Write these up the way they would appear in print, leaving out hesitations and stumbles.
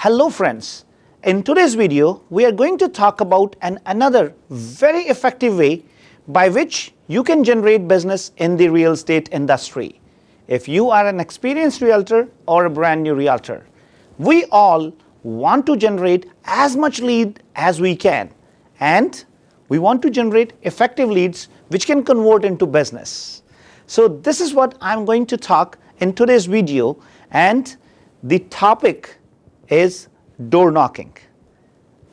Hello friends, in today's video we are going to talk about another very effective way by which you can generate business in the real estate industry. If you are an experienced realtor or a brand new realtor, we all want to generate as much lead as we can, and we want to generate effective leads which can convert into business. So this is what I'm going to talk in today's video, and the topic is door knocking.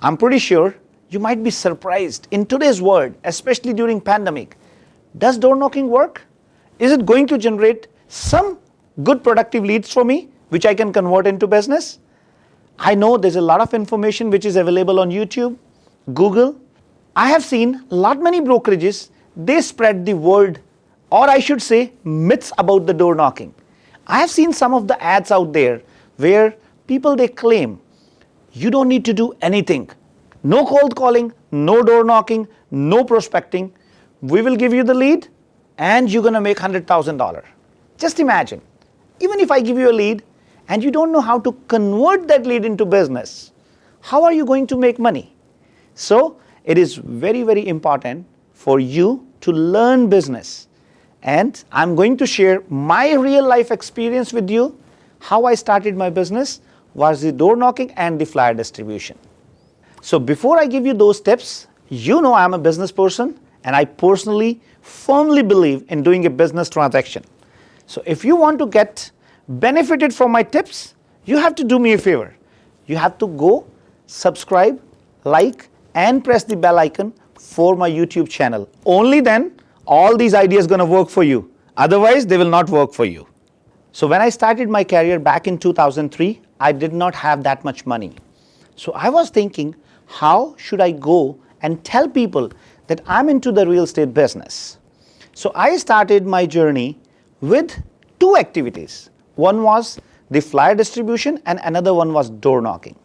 I'm pretty sure you might be surprised in today's world, especially during pandemic. Does door knocking work? Is it going to generate some good productive leads for me which I can convert into business? I know there's a lot of information which is available on YouTube, Google. I have seen many brokerages, they spread the word, or I should say myths about the door knocking. I have seen some of the ads out there where people they claim you don't need to do anything. No cold calling, no door knocking, no prospecting. We will give you the lead and you're going to make $100,000. Just imagine, even if I give you a lead and you don't know how to convert that lead into business, how are you going to make money? So it is very, very important for you to learn business. And I'm going to share my real life experience with you. How I started my business was the door knocking and the flyer distribution. So before I give you those tips, you know I'm a business person and I personally firmly believe in doing a business transaction. So if you want to get benefited from my tips, you have to do me a favor. You have to go subscribe, like, and press the bell icon for my YouTube channel. Only then all these ideas going to work for you. Otherwise, they will not work for you. So when I started my career back in 2003, I did not have that much money. So I was thinking, how should I go and tell people that I'm into the real estate business? So I started my journey with two activities. One was the flyer distribution and another one was door knocking.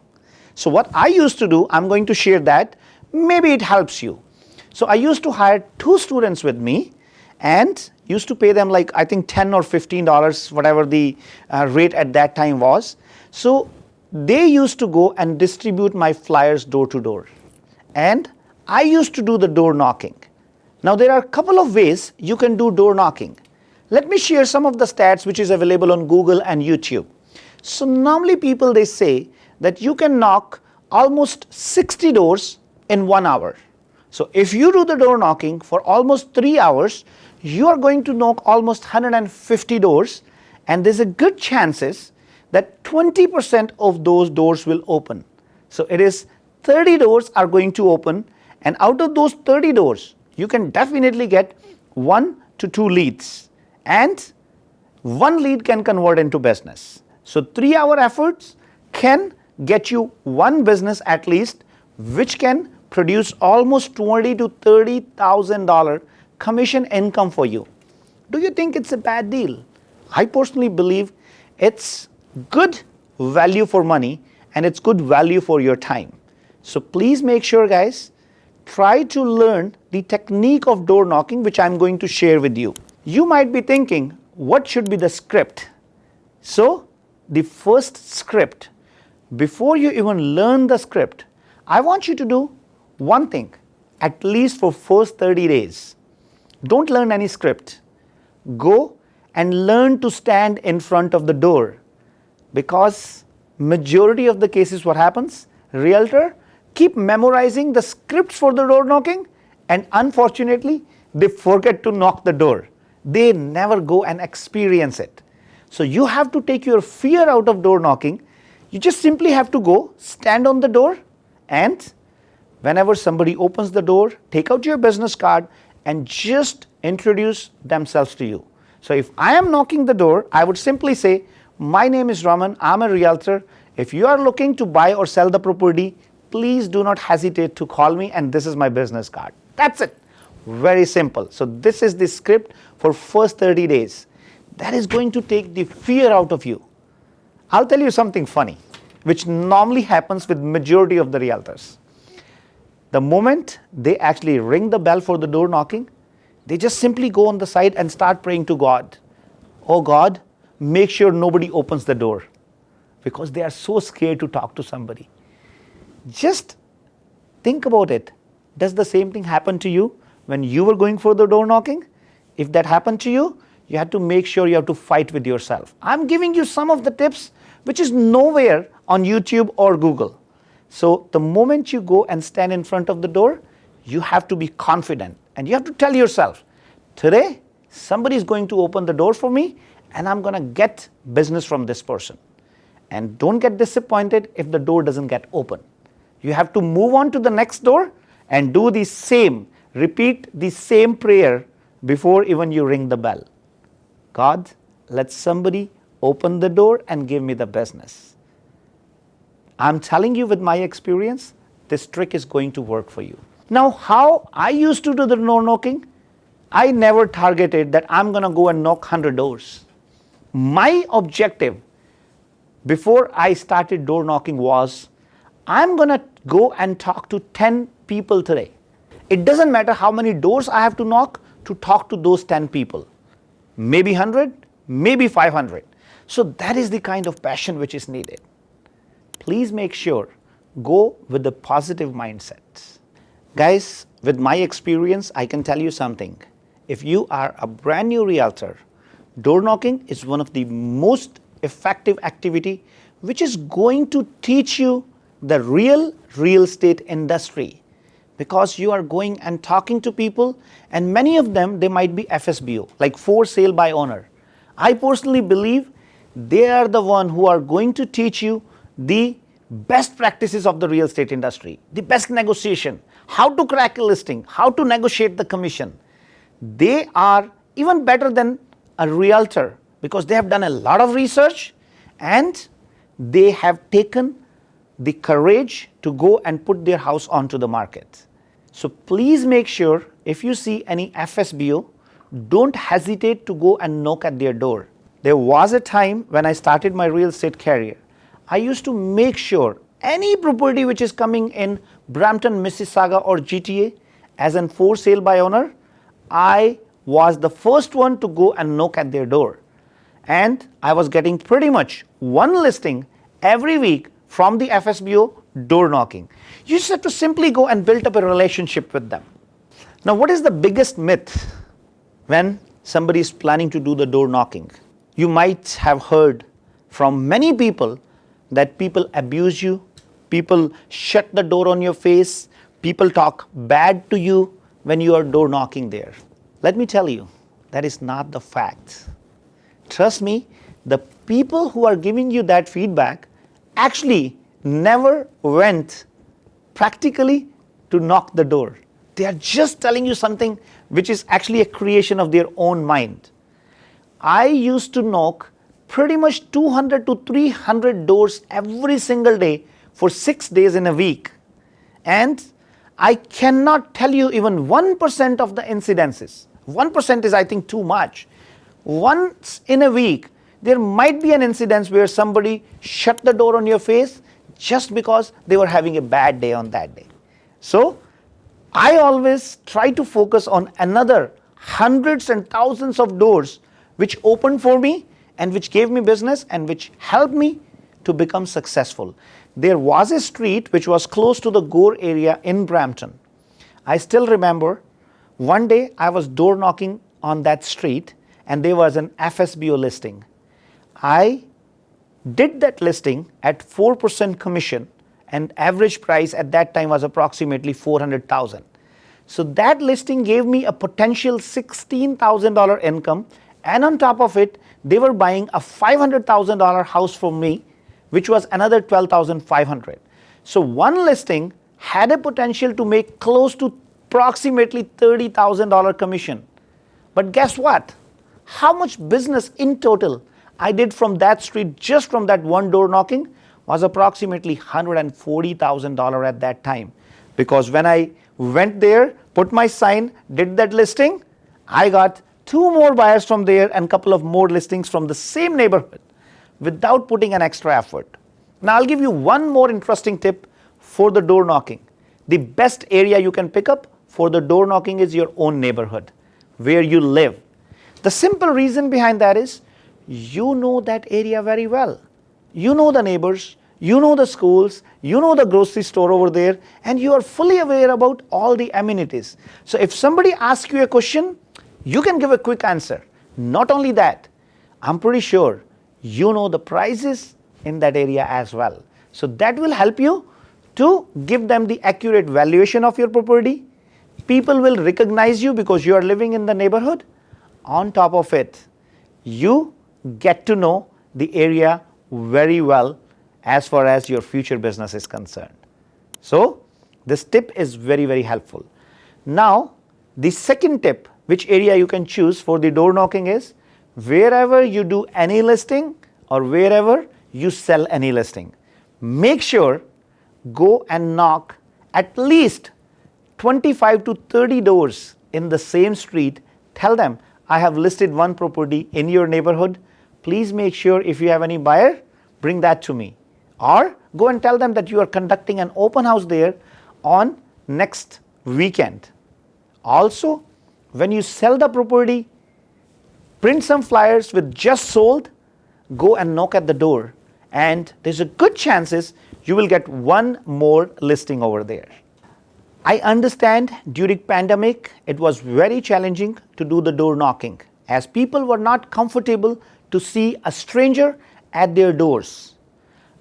So what I used to do, I'm going to share that. Maybe it helps you. So I used to hire two students with me and used to pay them like I think $10 or $15, whatever the rate at that time was. So they used to go and distribute my flyers door to door. And I used to do the door knocking. Now there are a couple of ways you can do door knocking. Let me share some of the stats which is available on Google and YouTube. So normally people they say that you can knock almost 60 doors in 1 hour. So if you do the door knocking for almost 3 hours, you are going to knock almost 150 doors, and there's a good chances that 20% of those doors will open. So it is 30 doors are going to open, and out of those 30 doors, you can definitely get 1 to 2 leads, and 1 lead can convert into business. So 3-hour efforts can get you 1 business at least, which can produce almost $20,000 to $30,000 commission income for you. Do you think it's a bad deal? I personally believe it's good value for money and it's good value for your time. So please make sure guys, try to learn the technique of door knocking which I'm going to share with you. You might be thinking, what should be the script? So the first script, before you even learn the script, I want you to do one thing, at least for first 30 days. Don't learn any script. Go and learn to stand in front of the door, because majority of the cases what happens, realtor keep memorizing the scripts for the door knocking and unfortunately they forget to knock the door. They never go and experience it. So you have to take your fear out of door knocking. You just simply have to go stand on the door, and whenever somebody opens the door, take out your business card and just introduce themselves to you. So if I am knocking the door, I would simply say, my name is Raman, I'm a realtor. If you are looking to buy or sell the property, please do not hesitate to call me, and this is my business card. That's it. Very simple. So this is the script for first 30 days. That is going to take the fear out of you. I'll tell you something funny, which normally happens with majority of the realtors. The moment they actually ring the bell for the door knocking, they just simply go on the side and start praying to God. Oh God, make sure nobody opens the door. because they are so scared to talk to somebody. Just think about it. Does the same thing happen to you when you were going for the door knocking? If that happened to you, you have to make sure you have to fight with yourself. I'm giving you some of the tips which is nowhere on YouTube or Google. So the moment you go and stand in front of the door, you have to be confident and you have to tell yourself, today somebody is going to open the door for me and I'm going to get business from this person. And don't get disappointed if the door doesn't get open. You have to move on to the next door and do the same, repeat the same prayer before even you ring the bell. God, let somebody open the door and give me the business. I'm telling you with my experience, this trick is going to work for you. Now, how I used to do the door knocking, I never targeted that I'm going to go and knock 100 doors. My objective before I started door knocking was, I'm going to go and talk to 10 people today. It doesn't matter how many doors I have to knock to talk to those 10 people. Maybe 100, maybe 500. So that is the kind of passion which is needed. Please make sure, go with the positive mindset. Guys, with my experience, I can tell you something. If you are a brand new realtor, door knocking is one of the most effective activity which is going to teach you the real estate industry, because you are going and talking to people, and many of them, they might be FSBO, like for sale by owner. I personally believe they are the one who are going to teach you the best practices of the real estate industry, the best negotiation, how to crack a listing, how to negotiate the commission. They are even better than a realtor because they have done a lot of research and they have taken the courage to go and put their house onto the market. So please make sure if you see any FSBO, don't hesitate to go and knock at their door. There was a time when I started my real estate career, I used to make sure any property which is coming in Brampton, Mississauga or GTA as an for sale by owner, I was the first one to go and knock at their door. And I was getting pretty much one listing every week from the FSBO door knocking. You just have to simply go and build up a relationship with them. Now, what is the biggest myth when somebody is planning to do the door knocking? You might have heard from many people that people abuse you, people shut the door on your face, people talk bad to you when you are door knocking there. Let me tell you, that is not the fact. Trust me, the people who are giving you that feedback actually never went practically to knock the door. They are just telling you something which is actually a creation of their own mind. I used to knock pretty much 200 to 300 doors every single day for 6 days in a week. And I cannot tell you even 1% of the incidences. 1% is, I think, too much. Once in a week, there might be an incident where somebody shut the door on your face just because they were having a bad day on that day. So I always try to focus on another hundreds and thousands of doors which opened for me and which gave me business and which helped me to become successful. There was a street which was close to the Gore area in Brampton. I still remember one day I was door knocking on that street and there was an FSBO listing. I did that listing at 4% commission and average price at that time was approximately $400,000. So that listing gave me a potential $16,000 income, and on top of it, they were buying a $500,000 house from me, which was another $12,500. So one listing had a potential to make close to approximately $30,000 commission. But guess what? How much business in total I did from that street, just from that one door knocking, was approximately $140,000 at that time. Because when I went there, put my sign, did that listing, I got 2 more buyers from there and a couple of more listings from the same neighborhood without putting an extra effort. Now I'll give you one more interesting tip for the door knocking. The best area you can pick up for the door knocking is your own neighborhood, where you live. The simple reason behind that is you know that area very well. you know the neighbors, you know the schools, you know the grocery store over there, and you are fully aware about all the amenities. So if somebody asks you a question, you can give a quick answer. Not only that, I'm pretty sure you know the prices in that area as well. So that will help you to give them the accurate valuation of your property. People will recognize you because you are living in the neighborhood. On top of it, you get to know the area very well as far as your future business is concerned. So this tip is very, very helpful. Now, the second tip, which area you can choose for the door knocking is, wherever you do any listing or wherever you sell any listing, make sure go and knock at least 25 to 30 doors in the same street. Tell them, I have listed one property in your neighborhood. Please make sure if you have any buyer, bring that to me. Or go and tell them that you are conducting an open house there on next weekend. Also, when you sell the property, print some flyers with just sold, go and knock at the door, and there's a good chances you will get one more listing over there. I understand during pandemic it was very challenging to do the door knocking as people were not comfortable to see a stranger at their doors.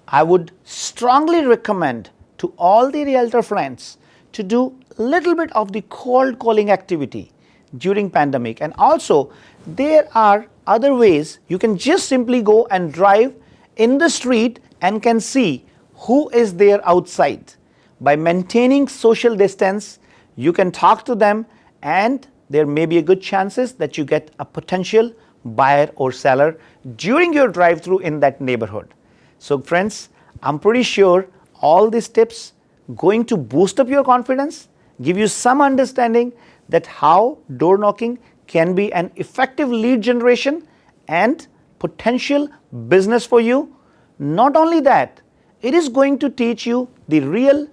I would strongly recommend to all the realtor friends to do a little bit of the cold calling activity during pandemic. And also there are other ways. You can just simply go and drive in the street and can see who is there outside. By maintaining social distance, you can talk to them and there may be a good chances that you get a potential buyer or seller during your drive-through in that neighborhood. So friends, I'm pretty sure all these tips going to boost up your confidence, give you some understanding that how door knocking can be an effective lead generation and potential business for you. Not only that, it is going to teach you the real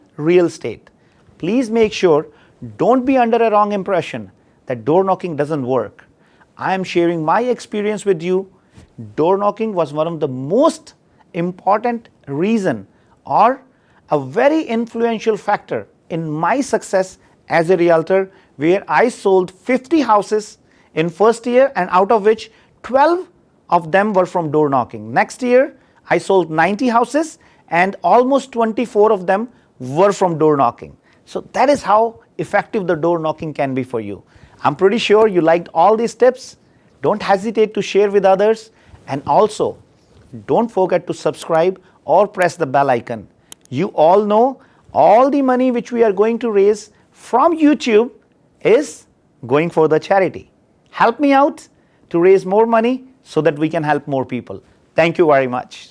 estate. Please make sure, don't be under a wrong impression that door knocking doesn't work. I am sharing my experience with you. Door knocking was one of the most important reason or a very influential factor in my success as a realtor, where I sold 50 houses in first year and out of which 12 of them were from door knocking. Next year I sold 90 houses and almost 24 of them were from door knocking. So that is how effective the door knocking can be for you. I'm pretty sure you liked all these tips. Don't hesitate to share with others, and also don't forget to subscribe or press the bell icon. You all know all the money which we are going to raise from YouTube is going for the charity. Help me out to raise more money so that we can help more people. Thank you very much.